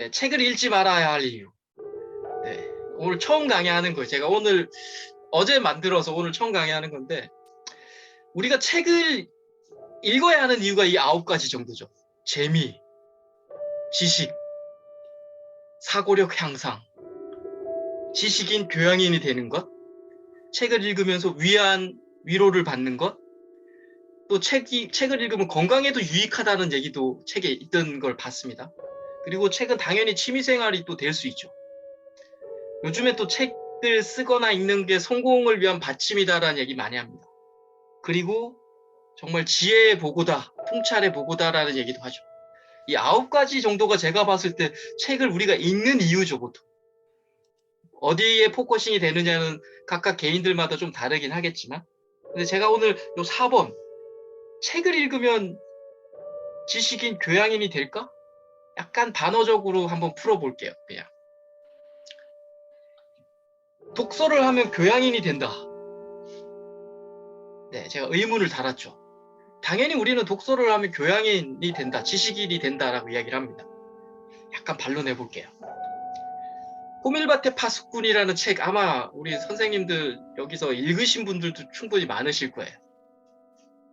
네, 책을 읽지 말아야 할 이유. 네, 오늘 처음 강의하는 거예요. 제가 어제 만들어서 오늘 처음 강의하는 건데, 우리가 책을 읽어야 하는 이유가 이 9가지 정도죠. 재미, 지식, 사고력 향상, 지식인, 교양인이 되는 것, 책을 읽으면서 위로를 받는 것, 또 책을 읽으면 건강에도 유익하다는 얘기도 책에 있던 걸 봤습니다. 그리고 책은 당연히 취미생활이 또 될 수 있죠. 요즘에 또 책을 쓰거나 읽는 게 성공을 위한 받침이다라는 얘기 많이 합니다. 그리고 정말 지혜의 보고다, 통찰의 보고다라는 얘기도 하죠. 이 9가지 정도가 제가 봤을 때 책을 우리가 읽는 이유죠, 보통. 어디에 포커싱이 되느냐는 각각 개인들마다 좀 다르긴 하겠지만, 근데 제가 오늘 요 4번, 책을 읽으면 지식인, 교양인이 될까? 약간 단어적으로 한번 풀어볼게요, 그냥. 독서를 하면 교양인이 된다. 네, 제가 의문을 달았죠. 당연히 우리는 독서를 하면 교양인이 된다, 지식인이 된다라고 이야기를 합니다. 약간 반론해볼게요. 호밀밭의 파수꾼이라는 책 아마 우리 선생님들 여기서 읽으신 분들도 충분히 많으실 거예요.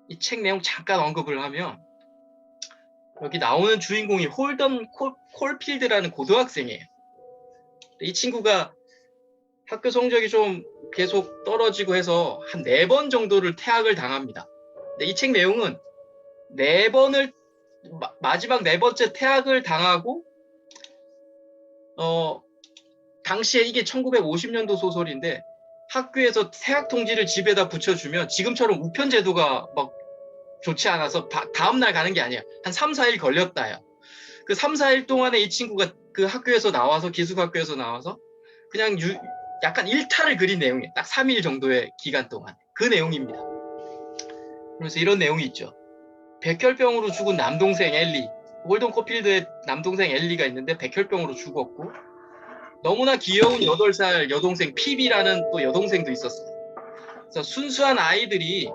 이 책 내용 잠깐 언급을 하면 여기 나오는 주인공이 홀던 콜필드라는 고등학생이에요. 이 친구가 학교 성적이 좀 계속 떨어지고 해서 한 4번 정도를 퇴학을 당합니다. 근데 이 책 내용은 마지막 4번째 퇴학을 당하고 당시에 이게 1950년도 소설인데 학교에서 퇴학 통지를 집에다 붙여주면 지금처럼 우편 제도가 막 좋지 않아서 다음날 가는 게 아니야. 한 3, 4일 걸렸다요. 그 3, 4일 동안에 이 친구가 그 학교에서 나와서 기숙학교에서 나와서 그냥 약간 일탈을 그린 내용이에요. 딱 3일 정도의 기간 동안. 그 내용입니다. 그래서 이런 내용이 있죠. 백혈병으로 죽은 남동생 엘리. 홀던 코필드의 남동생 엘리가 있는데 백혈병으로 죽었고 너무나 귀여운 8살 여동생 피비라는 또 여동생도 있었어요. 그래서 순수한 아이들이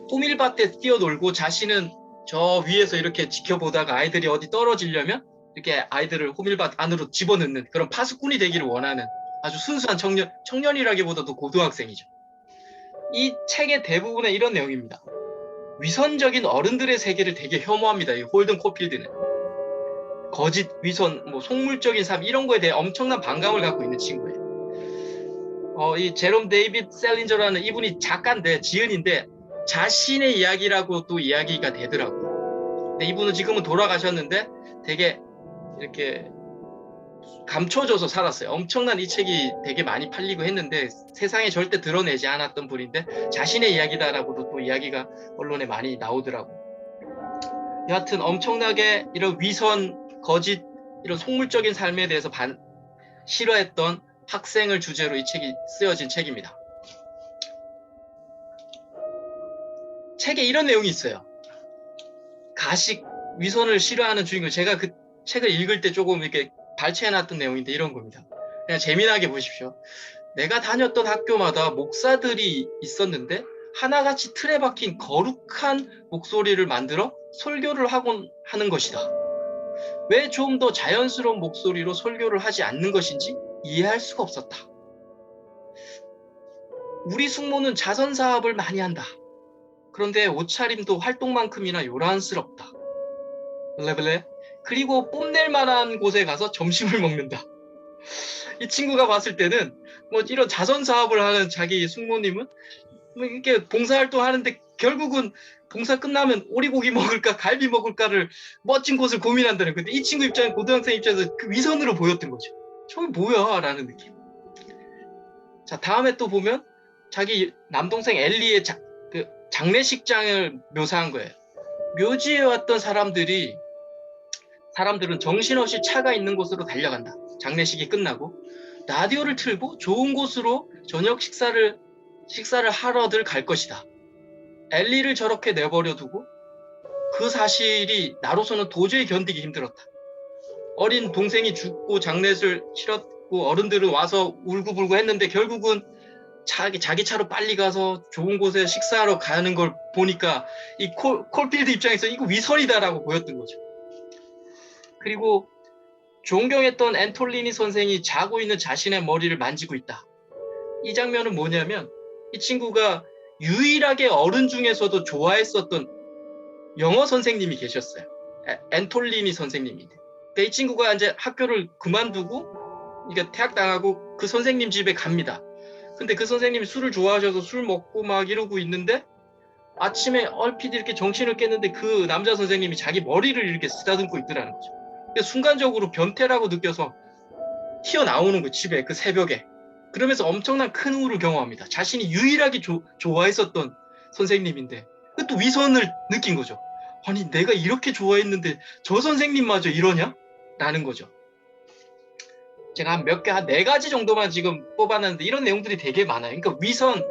호밀밭에 뛰어놀고 자신은 저 위에서 이렇게 지켜보다가 아이들이 어디 떨어지려면 이렇게 아이들을 호밀밭 안으로 집어넣는 그런 파수꾼이 되기를 원하는 아주 순수한 청년이라기보다도 고등학생이죠. 이 책의 대부분의 이런 내용입니다. 위선적인 어른들의 세계를 되게 혐오합니다. 이 홀든 코필드는. 거짓, 위선, 속물적인 삶 이런 거에 대해 엄청난 반감을 갖고 있는 친구예요. 이 제롬 데이빗 셀린저라는 이분이 작가인데 지은인데 자신의 이야기라고 또 이야기가 되더라고요. 근데 이분은 지금은 돌아가셨는데 되게 이렇게 감춰져서 살았어요. 엄청난 이 책이 되게 많이 팔리고 했는데 세상에 절대 드러내지 않았던 분인데 자신의 이야기다라고도 또 이야기가 언론에 많이 나오더라고요. 여하튼 엄청나게 이런 위선, 거짓, 이런 속물적인 삶에 대해서 싫어했던 학생을 주제로 이 책이 쓰여진 책입니다. 책에 이런 내용이 있어요. 가식, 위선을 싫어하는 주인공. 제가 그 책을 읽을 때 조금 이렇게 발췌해놨던 내용인데 이런 겁니다. 그냥 재미나게 보십시오. 내가 다녔던 학교마다 목사들이 있었는데 하나같이 틀에 박힌 거룩한 목소리를 만들어 설교를 하곤 하는 것이다. 왜 좀 더 자연스러운 목소리로 설교를 하지 않는 것인지 이해할 수가 없었다. 우리 숙모는 자선사업을 많이 한다. 그런데 옷차림도 활동만큼이나 요란스럽다. 블레블레. 그리고 뽐낼 만한 곳에 가서 점심을 먹는다. 이 친구가 봤을 때는 이런 자선사업을 하는 자기 숙모님은 이렇게 봉사활동 하는데 결국은 봉사 끝나면 오리고기 먹을까 갈비 먹을까를 멋진 곳을 고민한다는 건데 이 친구 입장에 고등학생 입장에서 그 위선으로 보였던 거죠. 저게 뭐야 라는 느낌. 자, 다음에 또 보면 자기 남동생 엘리의 그 장례식장을 묘사한 거예요. 묘지에 왔던 사람들은 정신없이 차가 있는 곳으로 달려간다. 장례식이 끝나고 라디오를 틀고 좋은 곳으로 저녁 식사를 하러들 갈 것이다. 엘리를 저렇게 내버려 두고 그 사실이 나로서는 도저히 견디기 힘들었다. 어린 동생이 죽고 장례를 치렀고 어른들은 와서 울고불고 했는데 결국은 자기 차로 빨리 가서 좋은 곳에 식사하러 가는 걸 보니까 이 콜필드 입장에서 이거 위선이다라고 보였던 거죠. 그리고 존경했던 앤톨리니 선생이 자고 있는 자신의 머리를 만지고 있다. 이 장면은 뭐냐면 이 친구가 유일하게 어른 중에서도 좋아했었던 영어 선생님이 계셨어요. 앤톨리니 선생님인데. 그러니까 이 친구가 이제 학교를 그만두고 그러니까 퇴학당하고 그 선생님 집에 갑니다. 근데 그 선생님이 술을 좋아하셔서 술 먹고 막 이러고 있는데 아침에 얼핏 이렇게 정신을 깼는데 그 남자 선생님이 자기 머리를 이렇게 쓰다듬고 있더라는 거죠. 순간적으로 변태라고 느껴서 튀어나오는 거 집에 그 새벽에. 그러면서 엄청난 큰 우울을 경험합니다. 자신이 유일하게 좋아했었던 선생님인데 또 위선을 느낀 거죠. 아니 내가 이렇게 좋아했는데 저 선생님마저 이러냐? 라는 거죠. 제가 한 몇 개, 한 4가지 정도만 지금 뽑아놨는데 이런 내용들이 되게 많아요. 그러니까 위선,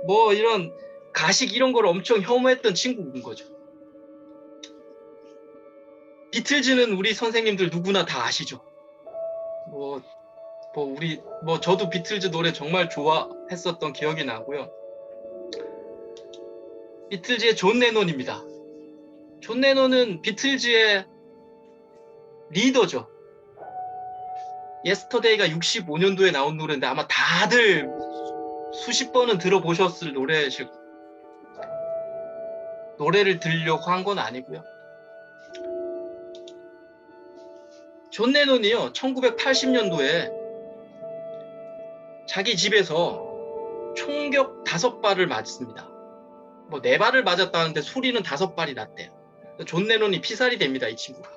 뭐 이런 가식 이런 걸 엄청 혐오했던 친구인 거죠. 비틀즈는 우리 선생님들 누구나 다 아시죠. 저도 비틀즈 노래 정말 좋아했었던 기억이 나고요. 비틀즈의 존 레논입니다. 존 레논은 비틀즈의 리더죠. 예스터데이가 65년도에 나온 노래인데 아마 다들 수십 번은 들어보셨을 노래실 거예요. 노래를 들으려고 한 건 아니고요. 존 레논이요, 1980년도에 자기 집에서 총격 5발을 맞습니다. 뭐 4발을 맞았다는데 소리는 5발이 났대요. 존 레논이 피살이 됩니다, 이 친구가.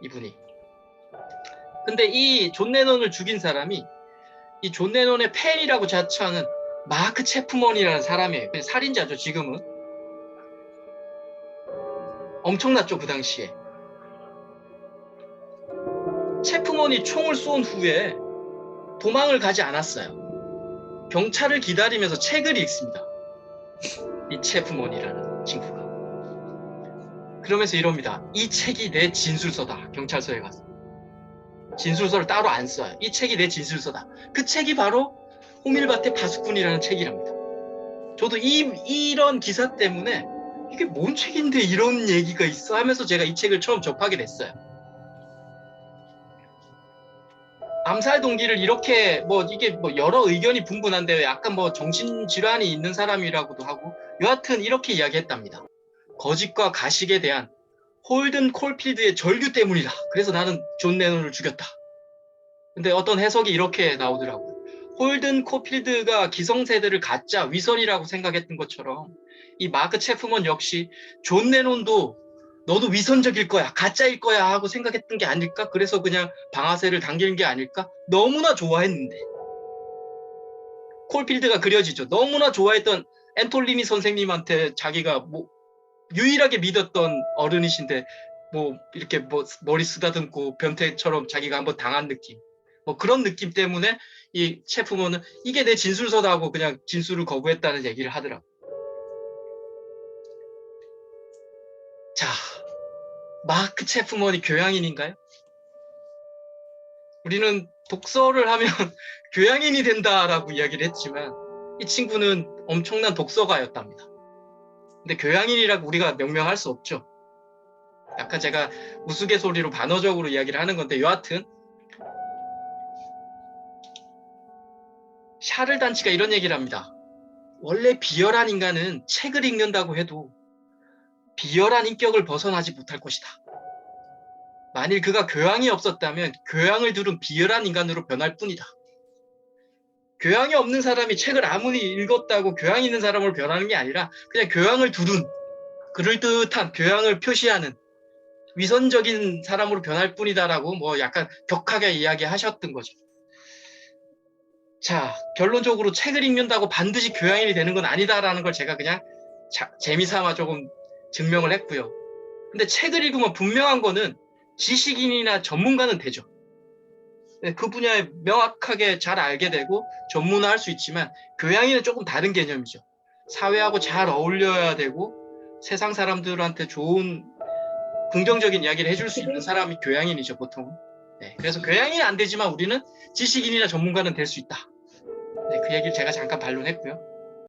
이분이. 근데 이 존 레논을 죽인 사람이 이 존 레논의 팬이라고 자처하는 마크 체프먼이라는 사람이에요. 살인자죠, 지금은. 엄청났죠, 그 당시에. 체프먼이 총을 쏜 후에 도망을 가지 않았어요. 경찰을 기다리면서 책을 읽습니다. 이 체프먼이라는 친구가. 그러면서 이럽니다. 이 책이 내 진술서다. 경찰서에 가서. 진술서를 따로 안 써요. 이 책이 내 진술서다. 그 책이 바로 호밀밭의 파수꾼이라는 책이랍니다. 저도 이런 기사 때문에 이게 뭔 책인데 이런 얘기가 있어 하면서 제가 이 책을 처음 접하게 됐어요. 암살 동기를 이렇게 이게 여러 의견이 분분한데 약간 정신질환이 있는 사람이라고도 하고 여하튼 이렇게 이야기했답니다. 거짓과 가식에 대한 홀든 콜필드의 절규 때문이다. 그래서 나는 존 레논을 죽였다. 근데 어떤 해석이 이렇게 나오더라고요. 홀든 콜필드가 기성세대를 가짜 위선이라고 생각했던 것처럼 이 마크 체프먼 역시 존 레논도 너도 위선적일 거야, 가짜일 거야 하고 생각했던 게 아닐까? 그래서 그냥 방아쇠를 당기는 게 아닐까? 너무나 좋아했는데. 콜필드가 그려지죠. 너무나 좋아했던 앤톨리니 선생님한테 자기가 유일하게 믿었던 어른이신데 이렇게 머리 쓰다듬고 변태처럼 자기가 한번 당한 느낌. 그런 느낌 때문에 이 체프먼은 이게 내 진술서다 하고 그냥 진술을 거부했다는 얘기를 하더라고요. 자, 마크 체프먼이 교양인인가요? 우리는 독서를 하면 교양인이 된다라고 이야기를 했지만 이 친구는 엄청난 독서가였답니다. 근데 교양인이라고 우리가 명명할 수 없죠. 약간 제가 우스갯소리로 반어적으로 이야기를 하는 건데 여하튼 샤를 단치가 이런 얘기를 합니다. 원래 비열한 인간은 책을 읽는다고 해도 비열한 인격을 벗어나지 못할 것이다. 만일 그가 교양이 없었다면 교양을 두른 비열한 인간으로 변할 뿐이다. 교양이 없는 사람이 책을 아무리 읽었다고 교양 있는 사람으로 변하는 게 아니라 그냥 교양을 두른 그럴듯한 교양을 표시하는 위선적인 사람으로 변할 뿐이다라고 약간 격하게 이야기하셨던 거죠. 자, 결론적으로 책을 읽는다고 반드시 교양인이 되는 건 아니다라는 걸 제가 그냥 재미삼아 조금 증명을 했고요. 근데 책을 읽으면 분명한 거는 지식인이나 전문가는 되죠. 그 분야에 명확하게 잘 알게 되고 전문화할 수 있지만 교양인은 조금 다른 개념이죠. 사회하고 잘 어울려야 되고 세상 사람들한테 좋은 긍정적인 이야기를 해줄 수 있는 사람이 교양인이죠, 보통. 네, 그래서 교양인은 안 되지만 우리는 지식인이나 전문가는 될 수 있다. 네, 그 얘기를 제가 잠깐 반론했고요.